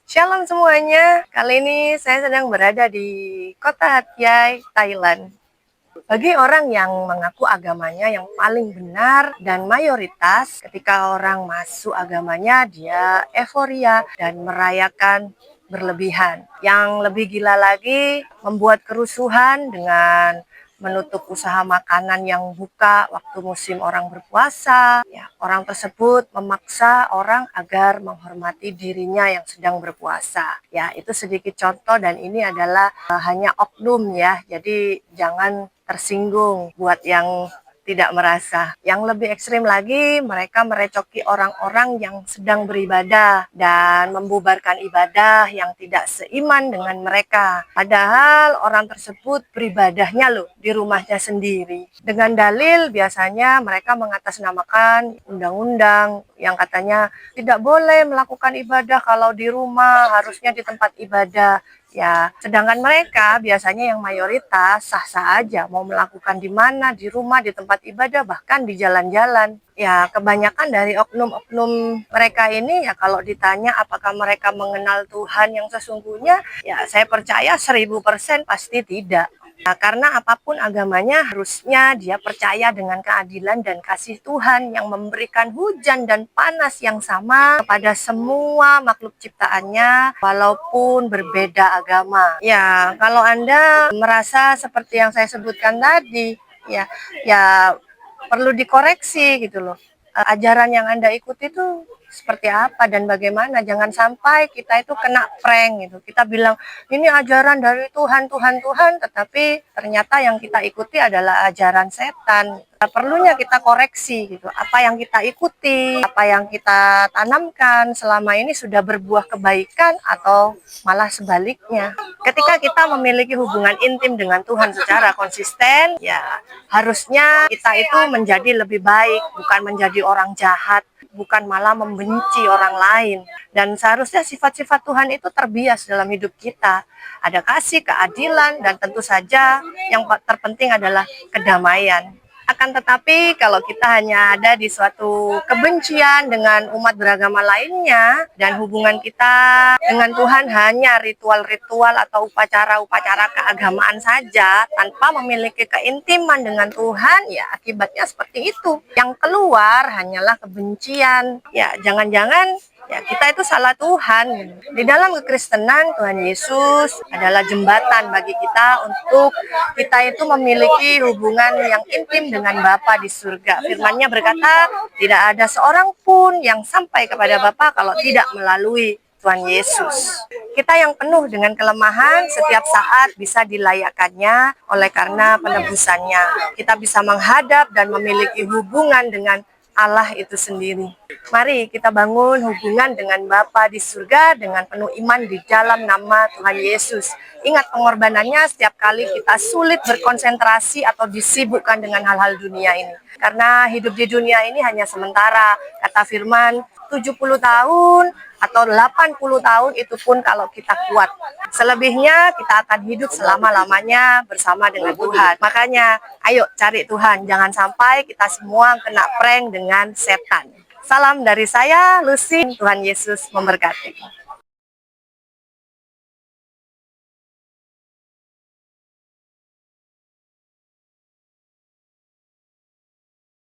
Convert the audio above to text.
Shalom semuanya, kali ini saya sedang berada di kota Hat Yai, Thailand. Bagi orang yang mengaku agamanya yang paling benar dan mayoritas, ketika orang masuk agamanya, dia euforia dan merayakan berlebihan. Yang lebih gila lagi, membuat kerusuhan dengan menutup usaha makanan yang buka waktu musim orang berpuasa. Ya, orang tersebut memaksa orang agar menghormati dirinya yang sedang berpuasa. Ya, itu sedikit contoh dan ini adalah hanya oknum ya. Jadi jangan tersinggung buat yang tidak merasa. Yang lebih ekstrim lagi, mereka merecoki orang-orang yang sedang beribadah dan membubarkan ibadah yang tidak seiman dengan mereka. Padahal orang tersebut beribadahnya loh di rumahnya sendiri. Dengan dalil biasanya mereka mengatasnamakan undang-undang yang katanya tidak boleh melakukan ibadah kalau di rumah, harusnya di tempat ibadah. Ya, sedangkan mereka biasanya yang mayoritas sah-sah aja mau melakukan di mana, di rumah, di tempat ibadah, bahkan di jalan-jalan. Ya, kebanyakan dari oknum-oknum mereka ini ya kalau ditanya apakah mereka mengenal Tuhan yang sesungguhnya, ya saya percaya 1000% pasti tidak. Nah, karena apapun agamanya harusnya dia percaya dengan keadilan dan kasih Tuhan yang memberikan hujan dan panas yang sama kepada semua makhluk ciptaannya walaupun berbeda agama. Ya, kalau Anda merasa seperti yang saya sebutkan tadi, ya perlu dikoreksi gitu loh. Ajaran yang Anda ikuti itu seperti apa dan bagaimana. Jangan sampai kita itu kena prank gitu. Kita bilang ini ajaran dari Tuhan, Tuhan, Tuhan, tetapi ternyata yang kita ikuti adalah ajaran setan. Perlunya kita koreksi gitu. Apa yang kita ikuti, apa yang kita tanamkan selama ini sudah berbuah kebaikan atau malah sebaliknya. Ketika kita memiliki hubungan intim dengan Tuhan secara konsisten, ya harusnya kita itu menjadi lebih baik, bukan menjadi orang jahat, bukan malah membenci orang lain. Dan seharusnya sifat-sifat Tuhan itu terbias dalam hidup kita. Ada kasih, keadilan, dan tentu saja yang terpenting adalah kedamaian. Akan tetapi kalau kita hanya ada di suatu kebencian dengan umat beragama lainnya dan hubungan kita dengan Tuhan hanya ritual-ritual atau upacara-upacara keagamaan saja tanpa memiliki keintiman dengan Tuhan, ya akibatnya seperti itu. Yang keluar hanyalah kebencian. Ya, jangan-jangan ya kita itu salah Tuhan. Di dalam kekristenan, Tuhan Yesus adalah jembatan bagi kita untuk kita itu memiliki hubungan yang intim dengan Bapa di surga. Firman-Nya berkata, tidak ada seorang pun yang sampai kepada Bapa kalau tidak melalui Tuhan Yesus. Kita yang penuh dengan kelemahan setiap saat bisa dilayakkannya oleh karena penebusannya. Kita bisa menghadap dan memiliki hubungan dengan Allah itu sendiri. Mari kita bangun hubungan dengan Bapa di surga dengan penuh iman di dalam nama Tuhan Yesus. Ingat pengorbanannya setiap kali kita sulit berkonsentrasi atau disibukkan dengan hal-hal dunia ini. Karena hidup di dunia ini hanya sementara. Kata firman, 70 tahun atau 80 tahun itu pun kalau kita kuat. Selebihnya kita akan hidup selama-lamanya bersama dengan Tuhan. Makanya ayo cari Tuhan, jangan sampai kita semua kena prank dengan setan. Salam dari saya, Lucy. Tuhan Yesus memberkati.